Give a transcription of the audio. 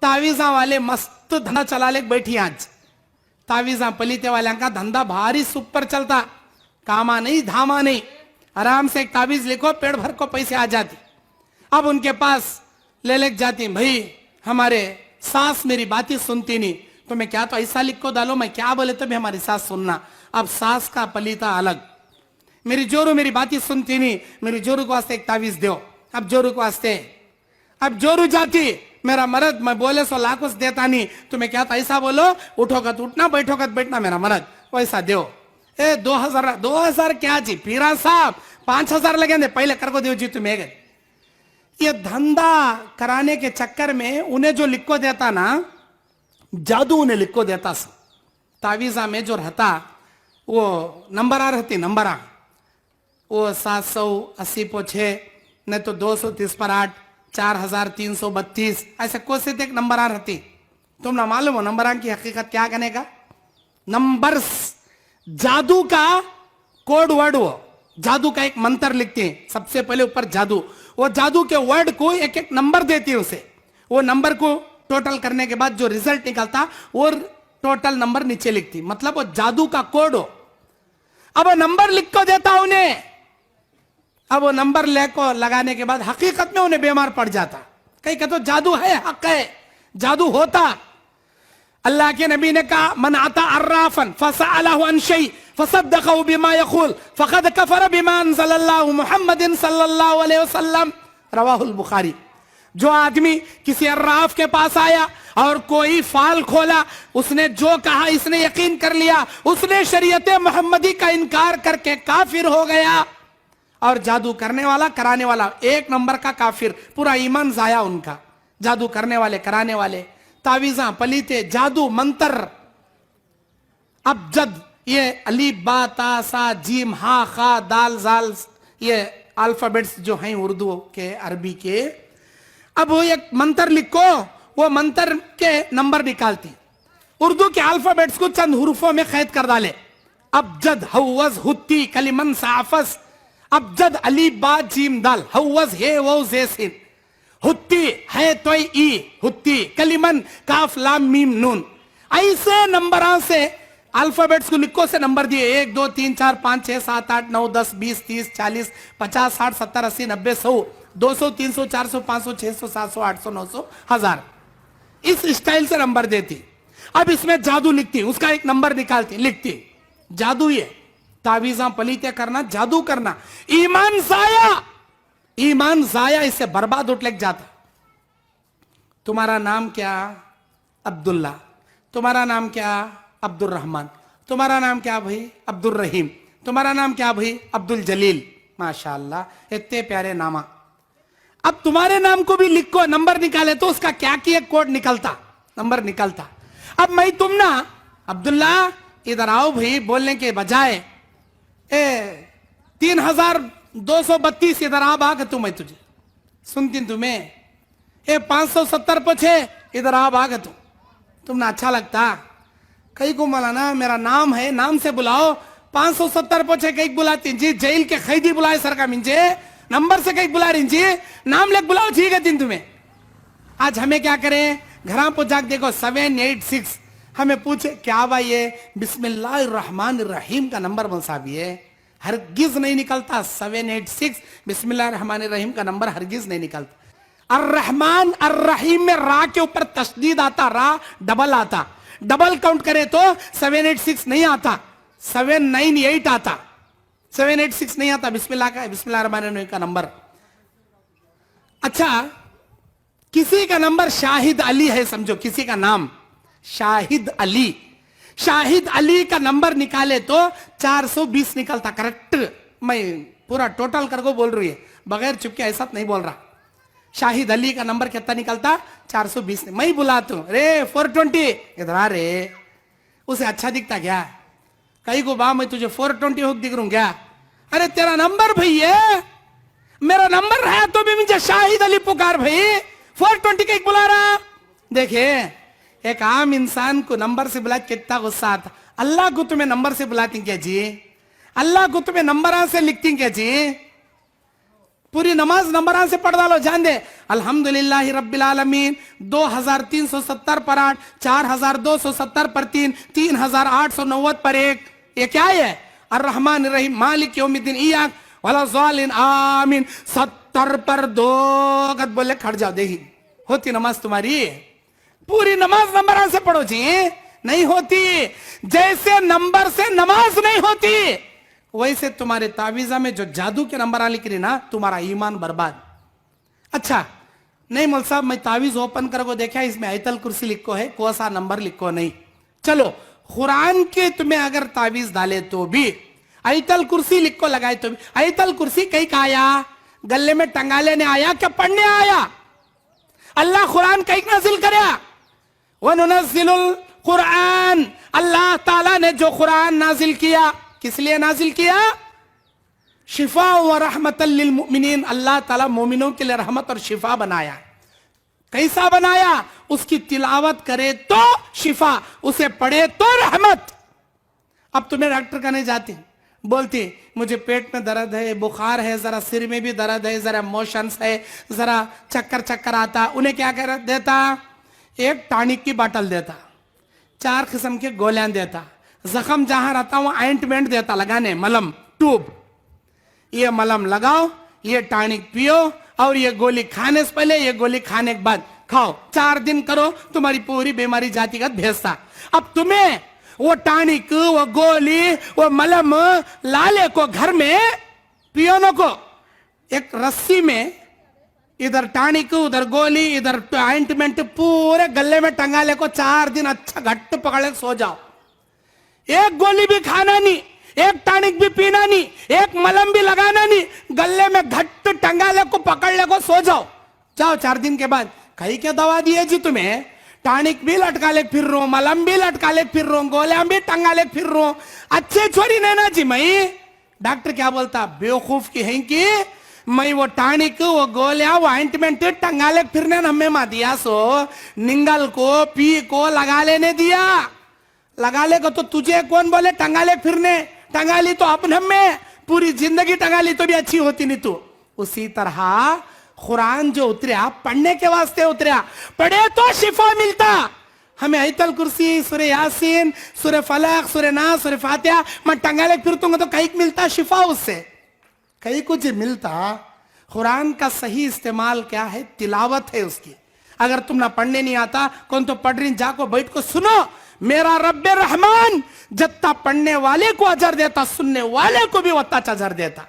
तावीजा वाले मस्त धंदा चला ले बैठी आज। तावीजा पलीते वाल्यांका धंदा भारी सुपर चलता, कामा नहीं धामा नहीं, आराम से एक तावीज लिखो पेड़ भर को पैसे आ जाती। अब उनके पास ले जाती, भाई हमारे सास मेरी बातें सुनती नहीं, तो मैं क्या तो ऐसा लिख को डालो, मैं क्या बोले तो भी हमारी सास सुनना। अब सास का पलीता अलग, मेरी जोरू मेरी बातें सुनती नहीं, मेरी जोरू को वास्ते एक तावीज दो। अब जोरू को वास्ते, अब जोरू जाती, मेरा मर्द मैं बोले सो लाख देता नहीं, तुम्हें क्या था ऐसा बोलो, उठोगा तो उठना, बैठोगा तो बैठना, मेरा मर्द वैसा दो। 2000 क्या जी पीरा साहब, 5000 लगे पहले कर को दो जी तुम्हें। ये धंधा कराने के चक्कर में उन्हें जो लिख को देता ना, जादू उन्हें लिख को देता। तावीजा में जो रहता वो नंबर आ रहती, नंबर आ वो 780 по 6, नहीं तो 230 पर 8, 4332, ऐसे कोसे एक नंबर आ रहती। तुम ना मालूम हो नंबर की हकीकत क्या करने का? नंबर्स जादू का कोड वर्ड, वो जादू का एक मंत्र लिखते हैं सबसे पहले ऊपर जादू, वो जादू के वर्ड को एक एक नंबर देती है उसे, वो नंबर को टोटल करने के बाद जो रिजल्ट निकलता वो टोटल नंबर नीचे लिखती, मतलब वो जादू का कोड हो। अब वो नंबर लिख को देता उन्हें, अब वो नंबर ले को लगाने के बाद हकीकत में उन्हें बीमार पड़ जाता। कहीं कहते तो जादू है, हक है, जादू होता। अल्लाह के नबी ने कहा, मन आता अर्राफन फसअलहु अन शै फसद्दक़हु बिमा यक़ूल फ़क़द कफ़र बिमा अनज़लल्लाहु मुहम्मदिन सल्लल्लाहु अलैहि वसल्लम, रवाहुल बुखारी। जो आदमी किसी अर्राफ के पास आया और कोई फाल खोला, उसने जो कहा इसने यकीन कर लिया, उसने शरीयत मोहम्मदी का इनकार करके काफिर हो गया। और जादू करने वाला कराने वाला एक नंबर का काफिर, पूरा ईमान जाया उनका। जादू करने वाले कराने वाले, तावीजा पलीते, जादू मंत्र, अबजद, ये अली बा ता सा जीम हा खा दाल जाल, ये अल्फाबेट्स जो हैं उर्दू के अरबी के। अब वो एक मंत्र लिखो, वो मंत्र के नंबर निकालती, उर्दू के अल्फाबेट्स को चंद हुरूफों में कैद कर डाले। अबजद हवज हुत्ती कलिमन साफस, अबजद अली बा जीम दाल, हवज हे वो जेसिन, हुत्ती है तो ई हुत्ती, कलिमन काफ लाम मीम नून। ऐसे नंबरों से अल्फाबेट्स को लिखो से नंबर दिए, 1 2 3 4 5 6 7 8 9 10 20 30 40 50 60 70 80 90 100 200 300 400 500 600 700 800 900 1000, इस स्टाइल से नंबर देती। अब इसमें जादू लिखती, उसका एक नंबर निकालती, लिखती, जादू ये तावीजा पलीते करना, जादू करना, ईमान जाया, ईमान जाया, इससे बर्बाद उठ लग जाता। तुम्हारा नाम क्या? अब्दुल्ला। तुम्हारा नाम क्या? अब्दुल रहमान। तुम्हारा नाम क्या भाई? अब्दुल रहीम। तुम्हारा नाम क्या भाई? अब्दुल जलील। माशाअल्लाह, इतने प्यारे नामा। अब तुम्हारे नाम को भी लिखो, नंबर निकाले तो उसका क्या किया, कोड निकलता, नंबर निकलता। अब मैं तुम ना अब्दुल्ला इधर आओ भाई बोलने के बजाय 3232 इधर आ भाग तू, मैं तुझे सुनती तुम्हें 570 पे 6 इधर आ भाग तू, तुमने अच्छा लगता। कई को मौलाना मेरा नाम है, नाम से बुलाओ, 570 पे 6 कई बुलाती जी, जेल के कैदी बुलाए सर का मिंजे, नंबर से कई बुला रही जी, नाम लेके बुलाओ ठीक है दिन तुम्हें। आज हमें क्या करें, घर पर जाके देखो 786, हमें पूछे क्या भाई ये बिस्मिल्लाहिर्रहमानिर्रहीम का नंबर बन साहब, ये हरगिज नहीं निकलता। 786 बिस्मिल्लाहिर्रहमानिर्रहीम का नंबर हरगिज नहीं निकलता। अर्रहमान अर्रहीम में रा के ऊपर तशदीद आता, रा डबल आता, डबल काउंट करे तो 786 नहीं आता, 798 आता, 786 नहीं आता। बिस्मिल्लाह का, बिस्मिल्लाहिर्रहमानिर्रहीम का नंबर। अच्छा, किसी का नंबर शाहिद अली है, समझो किसी का नाम शाहिद अली, शाहिद अली का नंबर निकाले तो 420 निकलता, करेक्ट। मैं पूरा टोटल करके बोल रही है, बगैर चुपके ऐसा नहीं बोल रहा। शाहिद अली का नंबर कितना निकलता? 420। मैं बुलाता हूं, रे 420 इधर आ रे, उसे अच्छा दिखता क्या? कहीं को बा मैं तुझे 420 हुक दिख रूं क्या? अरे तेरा नंबर भाई है, मेरा नंबर है तो भी मुझे शाहिद अली पुकार भाई, 420 का एक बुला रहा। देखिए एक आम इंसान को नंबर से बुला कितना गुस्सा आता। अल्लाह को तुम्हें नंबर से बुलाती क्या जी? अल्लाह को तुम्हें नंबर से लिखती क्या जी? पूरी नमाज नंबरां से पढ़ डालो, जान दे अल्हम्दुलिल्लाह रब्बिल आलमीन 2370 पर 8, 4270 पर 3, 3890 पर 1। ये क्या है? अर्रहमान रहीम मालिक यौमिद्दीन इय्याक वला ज़ालिन आमीन 70 पर 2 गद बोले खड़ जाओ। देखी होती नमाज तुम्हारी? पूरी नमाज नंबरां से पढ़ो जी, नहीं होती। जैसे नंबर से नमाज नहीं होती, वैसे तुम्हारे तावीजा में जो जादू के नंबर लिख रही ना, तुम्हारा ईमान बर्बाद। अच्छा नहीं मौल साहब, मैं तावीज ओपन कर को देखा, इसमें आयतल कुर्सी लिखो है, कौन सा नंबर लिखो नहीं। चलो कुरान के तुम्हें अगर तावीज डाले तो भी आयतल कुर्सी लिखो लगाए तो भी, आयतल कुर्सी कहीं का आया? गले में टंगा लेने आया क्या पढ़ने आया? अल्लाह कुरान कहीं नाजिल करया, वनुनज़्ज़िलुल कुरान, अल्लाह ताला ने जो कुरान नाजिल किया, किस लिए नाजिल किया? शिफा व रहमतल लिल मुमिनीन, अल्लाह ताला मोमिनों के लिए रहमत और शिफा बनाया। कैसा बनाया? उसकी तिलावत करे तो शिफा, उसे पढ़े तो रहमत। अब तुम्हें डॉक्टर का नहीं जाती, बोलती मुझे पेट में दर्द है, बुखार है, जरा सिर में भी दर्द है, जरा मोशंस है, जरा चक्कर चक्कर आता, उन्हें क्या कर देता? एक टॉनिक की बाटल देता, 4 किस्म के गोलियां देता, जख्म जहां रहता वहां आइंटमेंट देता लगाने, मलम ट्यूब, ये मलम लगाओ, ये टॉनिक पियो, और ये गोली खाने से पहले, ये गोली खाने के बाद खाओ, 4 दिन करो, तुम्हारी पूरी बीमारी जातिगत भेजता। अब तुम्हें वो टॉनिक, वो गोली, वो मलम लाले को घर में पियोनो को एक रस्सी में, इधर टॉनिक, उधर गोली, इधर आइंटमेंट पूरे गले में टंगा ले को 4 दिन अच्छा घट्ट पकड़े सो जाओ। एक गोली भी खाना नहीं, एक टॉनिक भी पीना नहीं, एक मलम भी लगाना नहीं, गले में घट्ट टंगा ले को पकड़ ले को सो जाओ। जाओ 4 दिन के बाद कहीं क्या दवा दी है जी तुम्हें? टॉनिक भी लटका ले फिर रो, मलम भी लटका ले फिर रो, गोलियां भी टंगा ले फिर रो। अच्छे छोरी नहीं ना जी। मैं डॉक्टर क्या बोलता? बेवकूफ की है कि मैं वो टॉनिक, वो गोलियां, वो आइंटमेंट टंगा ले फिरने हमें मा दिया सो, निंगल को पी को लगा लेने दिया। लगा ले को तो तुझे कौन बोले टंगा ले फिरने? टंगा ली तो अपने में पूरी जिंदगी टंगा ली तो भी अच्छी होती नहीं तू। उसी तरह कुरान जो उतरा पढ़ने के वास्ते उतरा, पढ़े तो शिफा मिलता। हमें आयतल कुर्सी, सूरह यासीन, सूरह फलक, सूरह नास, सूरह फातिहा मैं टंगा ले फिरतूंगा तो कहीं मिलता शिफा? उससे कहीं कुछ मिलता? कुरान का सही इस्तेमाल क्या है? तिलावत है उसकी। अगर तुम ना पढ़ने नहीं आता, कौन तो पढ़ रही, जाको बैठ को सुनो। मेरा रब्बे रहमान जितना पढ़ने वाले को अजर देता, सुनने वाले को भी उतना अजर देता।